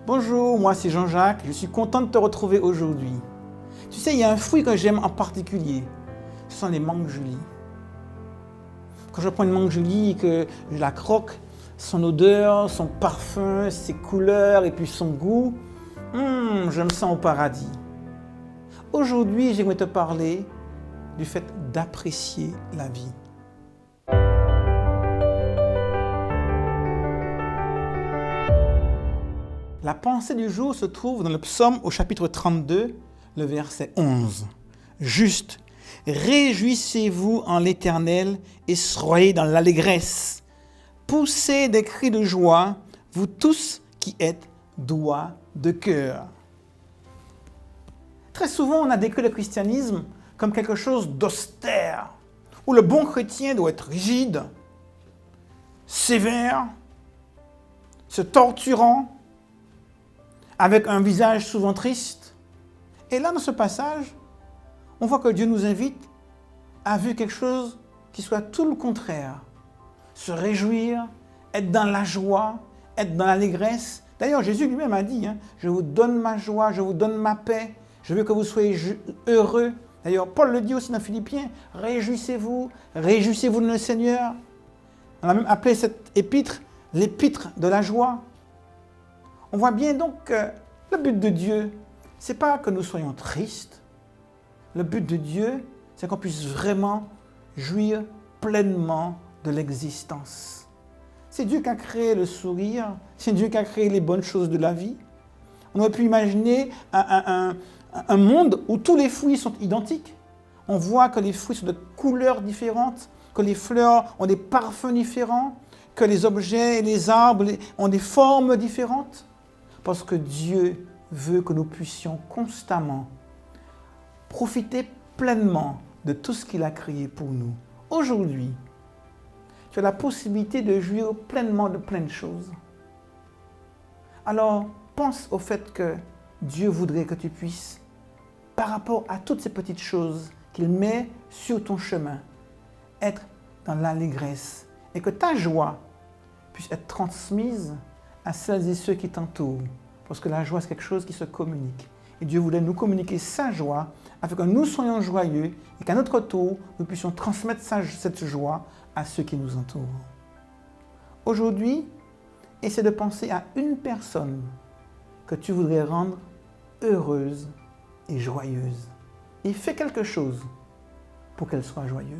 Bonjour, moi c'est Jean-Jacques, je suis content de te retrouver aujourd'hui. Tu sais, il y a un fruit que j'aime en particulier, ce sont les mangues Julie. Quand je prends une mangue Julie et que je la croque, son odeur, son parfum, ses couleurs et puis son goût, je me sens au paradis. Aujourd'hui, j'aimerais te parler du fait d'apprécier la vie. La pensée du jour se trouve dans le psaume au chapitre 32, le verset 11. Juste, réjouissez-vous en l'Éternel et soyez dans l'allégresse. Poussez des cris de joie, vous tous qui êtes doux de cœur. Très souvent, on a décrit le christianisme comme quelque chose d'austère, où le bon chrétien doit être rigide, sévère, se torturant, avec un visage souvent triste. Et là, dans ce passage, on voit que Dieu nous invite à vivre quelque chose qui soit tout le contraire. Se réjouir, être dans la joie, être dans l'allégresse. D'ailleurs, Jésus lui-même a dit, je vous donne ma joie, je vous donne ma paix, je veux que vous soyez heureux. D'ailleurs, Paul le dit aussi dans Philippiens, réjouissez-vous dans le Seigneur. On a même appelé cette épître l'épître de la joie. On voit bien donc que le but de Dieu, ce n'est pas que nous soyons tristes. Le but de Dieu, c'est qu'on puisse vraiment jouir pleinement de l'existence. C'est Dieu qui a créé le sourire, c'est Dieu qui a créé les bonnes choses de la vie. On aurait pu imaginer un monde où tous les fruits sont identiques. On voit que les fruits sont de couleurs différentes, que les fleurs ont des parfums différents, que les objets et les arbres ont des formes différentes. Parce que Dieu veut que nous puissions constamment profiter pleinement de tout ce qu'il a créé pour nous. Aujourd'hui, tu as la possibilité de jouir pleinement de plein de choses. Alors, pense au fait que Dieu voudrait que tu puisses, par rapport à toutes ces petites choses qu'il met sur ton chemin, être dans l'allégresse et que ta joie puisse être transmise à celles et ceux qui t'entourent. Parce que la joie, c'est quelque chose qui se communique. Et Dieu voulait nous communiquer sa joie afin que nous soyons joyeux et qu'à notre tour, nous puissions transmettre cette joie à ceux qui nous entourent. Aujourd'hui, essaie de penser à une personne que tu voudrais rendre heureuse et joyeuse. Et fais quelque chose pour qu'elle soit joyeuse.